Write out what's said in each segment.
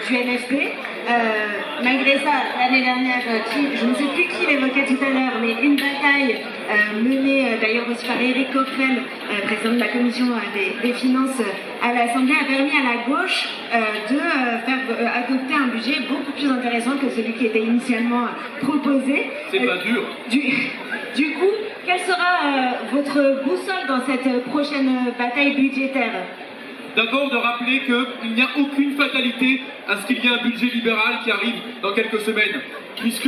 du NFP. Malgré ça, l'année dernière, je ne sais plus qui l'évoquait tout à l'heure, mais une bataille menée d'ailleurs aussi par Éric Coquerel, président de la commission des finances à l'Assemblée, a permis à la gauche de faire adopter un budget beaucoup plus intéressant que celui qui était initialement proposé. C'est pas dur. Du coup, quelle sera votre boussole dans cette prochaine bataille budgétaire ? D'abord de rappeler qu'il n'y a aucune fatalité à ce qu'il y ait un budget libéral qui arrive dans quelques semaines. Puisque,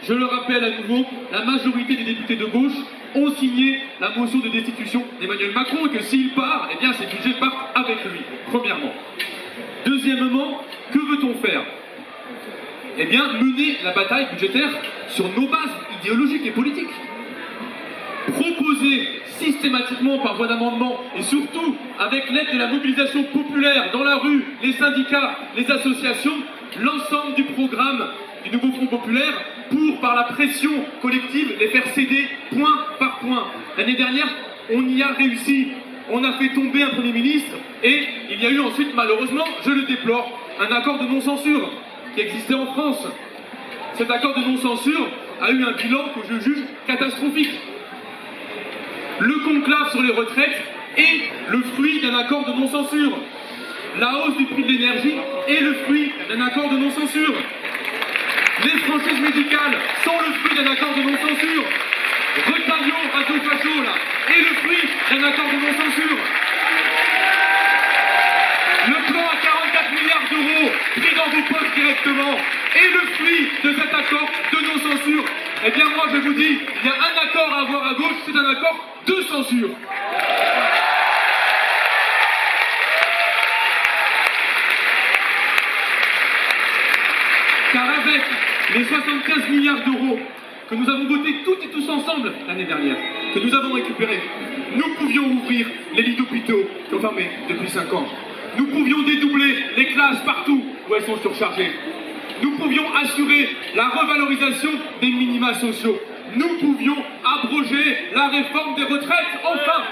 je le rappelle à nouveau, la majorité des députés de gauche ont signé la motion de destitution d'Emmanuel Macron et que s'il part, eh bien ces budgets partent avec lui, premièrement. Deuxièmement, que veut-on faire ? Eh bien, mener la bataille budgétaire sur nos bases idéologiques et politiques. Proposer systématiquement par voie d'amendement et surtout avec l'aide de la mobilisation populaire dans la rue, les syndicats, les associations, l'ensemble du programme du nouveau Front populaire pour, par la pression collective, les faire céder point par point. L'année dernière, on y a réussi. On a fait tomber un Premier ministre et il y a eu ensuite, malheureusement, je le déplore, un accord de non-censure qui existait en France. Cet accord de non-censure a eu un bilan que je juge catastrophique. Le conclave sur les retraites est le fruit d'un accord de non-censure. La hausse du prix de l'énergie est le fruit d'un accord de non-censure. Les franchises médicales sont le fruit d'un accord de non-censure. Retaillon, Radio Facho, là, est le fruit d'un accord de non-censure. Le plan à 44 milliards d'euros pris dans vos poches directement est le fruit de cet accord de non-censure. Eh bien moi je vous dis, il y a un accord à avoir à gauche, c'est un accord de censure. Car avec les 75 milliards d'euros que nous avons votés toutes et tous ensemble l'année dernière, que nous avons récupérés, nous pouvions ouvrir les lits d'hôpitaux qui ont fermé depuis 5 ans. Nous pouvions dédoubler les classes partout où elles sont surchargées. Nous pouvions assurer la revalorisation des minima sociaux. Nous pouvions abroger la réforme des retraites, enfin.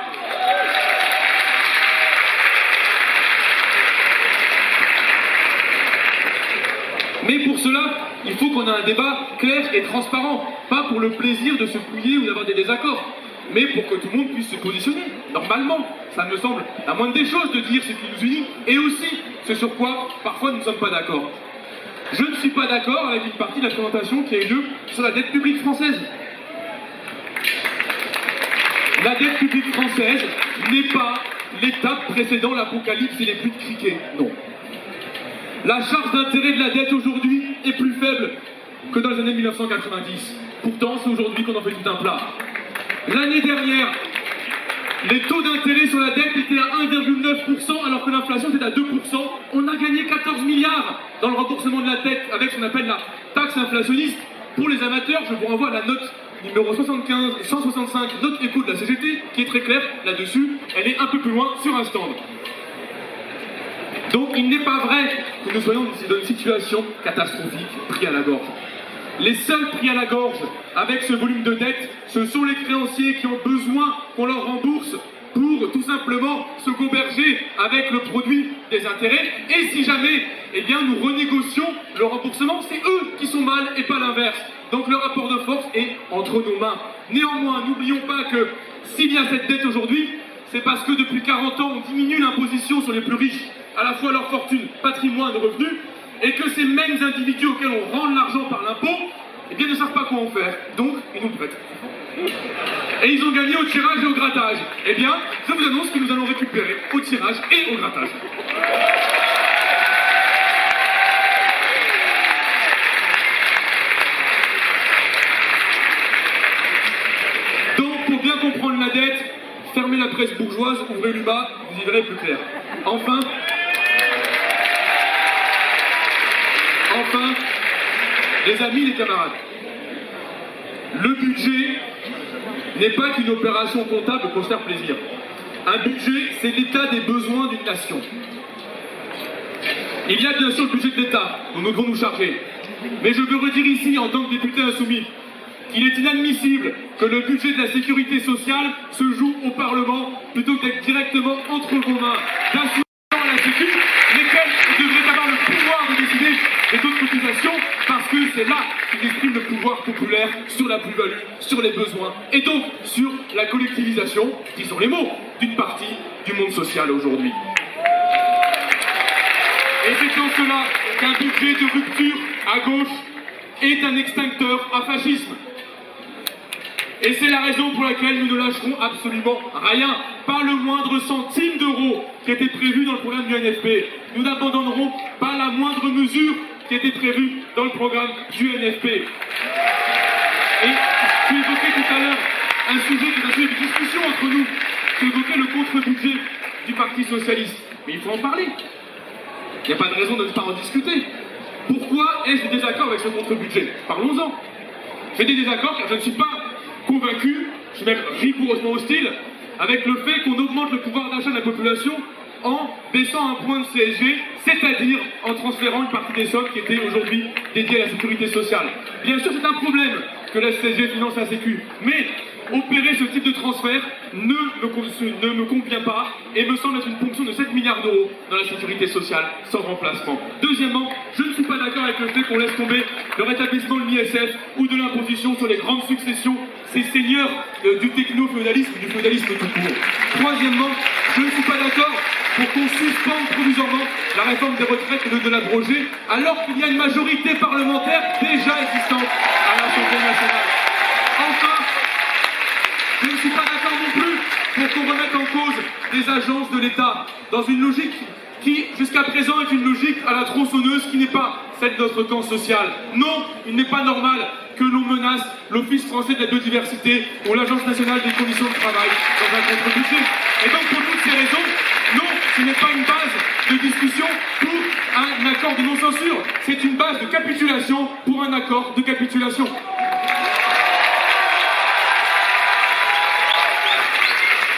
Mais pour cela, il faut qu'on ait un débat clair et transparent. Pas pour le plaisir de se couiller ou d'avoir des désaccords, mais pour que tout le monde puisse se positionner. Normalement, ça me semble la moindre des choses de dire ce qui nous unit et aussi ce sur quoi parfois nous ne sommes pas d'accord. Je ne suis pas d'accord avec une partie de la présentation qui a eu lieu sur la dette publique française. La dette publique française n'est pas l'étape précédant l'apocalypse et les pluies de criquet. Non. La charge d'intérêt de la dette aujourd'hui est plus faible que dans les années 1990. Pourtant, c'est aujourd'hui qu'on en fait tout un plat. L'année dernière, les taux d'intérêt sur la dette étaient à 1,9% alors que l'inflation était à 2%. On a gagné 14 milliards dans le remboursement de la dette avec ce qu'on appelle la taxe inflationniste. Pour les amateurs, je vous renvoie à la note numéro 165, note éco de la CGT, qui est très claire là-dessus. Elle est un peu plus loin sur un stand. Donc il n'est pas vrai que nous soyons dans une situation catastrophique, pris à la gorge. Les seuls pris à la gorge avec ce volume de dette, ce sont les créanciers qui ont besoin qu'on leur rembourse pour tout simplement se goberger avec le produit des intérêts. Et si jamais, eh bien, nous renégocions le remboursement, c'est eux qui sont mal et pas l'inverse. Donc le rapport de force est entre nos mains. Néanmoins, n'oublions pas que s'il y a cette dette aujourd'hui, c'est parce que depuis 40 ans, on diminue l'imposition sur les plus riches, à la fois leur fortune, patrimoine, revenus, et que ces mêmes individus auxquels on rend l'argent par l'impôt, eh bien ne savent pas quoi en faire. Donc, ils nous prêtent. Et ils ont gagné au tirage et au grattage. Eh bien, je vous annonce que nous allons récupérer au tirage et au grattage. Donc, pour bien comprendre la dette, fermez la presse bourgeoise, ouvrez l'UMA, vous y verrez plus clair. Enfin, les amis, les camarades, le budget n'est pas qu'une opération comptable pour se faire plaisir. Un budget, c'est l'état des besoins d'une nation. Il y a bien sûr le budget de l'État, dont nous devons nous charger. Mais je veux redire ici, en tant que député insoumis, qu'il est inadmissible que le budget de la sécurité sociale se joue au Parlement plutôt que d'être directement entre vos mains d'instruments à la sécu, lesquels devraient avoir le pouvoir de décider supprimer les taux de cotisation parce que c'est là qu'il exprime le pouvoir populaire sur la plus-value, sur les besoins et donc sur la collectivisation, qui sont les mots, d'une partie du monde social aujourd'hui. Et c'est en cela qu'un budget de rupture à gauche est un extincteur à fascisme. Et c'est la raison pour laquelle nous ne lâcherons absolument rien, pas le moindre centime d'euro qui était prévu dans le programme du NFP. Nous n'abandonnerons pas la moindre mesure qui était prévue dans le programme du NFP. Et tu évoquais tout à l'heure un sujet qui est un sujet de discussion entre nous. Tu évoquais le contre-budget du Parti Socialiste. Mais il faut en parler. Il n'y a pas de raison de ne pas en discuter. Pourquoi ai-je des désaccords avec ce contre-budget? Parlons-en. J'ai des désaccords car je ne suis pas convaincu, je suis même rigoureusement hostile, avec le fait qu'on augmente le pouvoir d'achat de la population en baissant un point de CSG, c'est-à-dire en transférant une partie des sommes qui étaient aujourd'hui dédiées à la sécurité sociale. Bien sûr, c'est un problème que la CSG finance la Sécu, mais opérer ce type de transfert ne me convient pas et me semble être une ponction de 7 milliards d'euros dans la sécurité sociale sans remplacement. Deuxièmement, je ne suis pas d'accord avec le fait qu'on laisse tomber le rétablissement de l'ISF ou de l'imposition sur les grandes successions, ces seigneurs du techno-féodalisme, du féodalisme tout court. Troisièmement, je ne suis pas d'accord pour qu'on suspende provisoirement la réforme des retraites et de l'abroger, alors qu'il y a une majorité parlementaire déjà existante à l'Assemblée nationale. Enfin, je ne suis pas d'accord non plus pour qu'on remette en cause des agences de l'État dans une logique qui, jusqu'à présent, est une logique à la tronçonneuse qui n'est pas celle de notre camp social. Non, il n'est pas normal que l'on menace l'Office français de la biodiversité ou l'Agence nationale des conditions de travail dans un contre-budget. Et donc, pour toutes ces raisons, non, ce n'est pas une base de discussion pour un accord de non-censure. C'est une base de capitulation pour un accord de capitulation.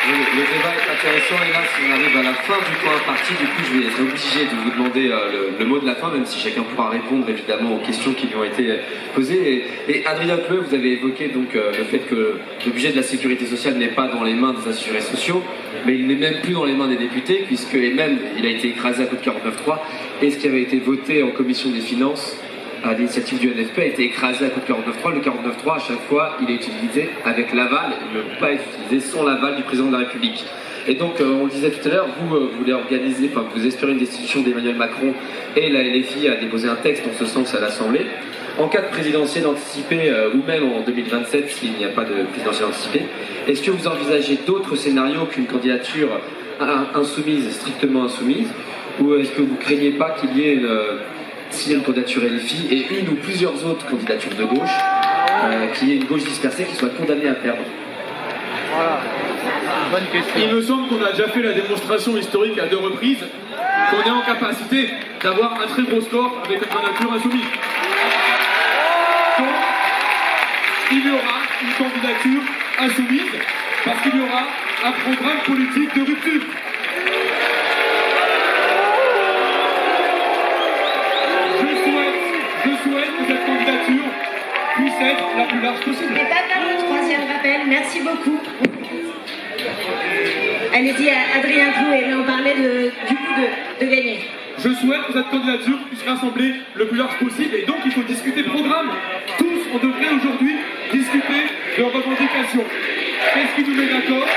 Le débat est intéressant et là, si on arrive à la fin du temps imparti, du coup, je vais être obligé de vous demander le mot de la fin, même si chacun pourra répondre évidemment aux questions qui lui ont été posées. Et Adrien Pleu, vous avez évoqué donc le fait que le budget de la sécurité sociale n'est pas dans les mains des assurés sociaux, mais il n'est même plus dans les mains des députés, puisque il a été écrasé à coup de 49.3, et ce qui avait été voté en commission des finances à l'initiative du NFP a été écrasé à coup de 49.3. Le 49.3, à chaque fois, il est utilisé avec l'aval, il ne peut pas être utilisé sans l'aval du président de la République. Et donc, on le disait tout à l'heure, vous voulez organiser, enfin, vous espérez une destitution d'Emmanuel Macron, et la LFI a déposé un texte en ce sens à l'Assemblée. En cas de présidentielle anticipée, ou même en 2027, s'il n'y a pas de présidentielle anticipée, est-ce que vous envisagez d'autres scénarios qu'une candidature insoumise, strictement insoumise, ou est-ce que vous ne craignez pas qu'il y ait s'il y a une candidature LFI et une ou plusieurs autres candidatures de gauche, qu'il y ait une gauche dispersée qui soit condamnée à perdre? Voilà. Bonne question. Il me semble qu'on a déjà fait la démonstration historique à 2 reprises qu'on est en capacité d'avoir un très gros score avec une candidature insoumise. Donc, il y aura une candidature insoumise parce qu'il y aura un programme politique de rupture. Je souhaite que cette candidature puisse être la plus large possible. Et pas faire le 3e rappel, merci beaucoup. Allez-y, Adrien Pleu, et là on parlait du coup de gagner. Je souhaite que cette candidature puisse rassembler le plus large possible et donc il faut discuter programme. Tous, on devrait aujourd'hui discuter de revendications. Qu'est-ce qui nous met d'accord?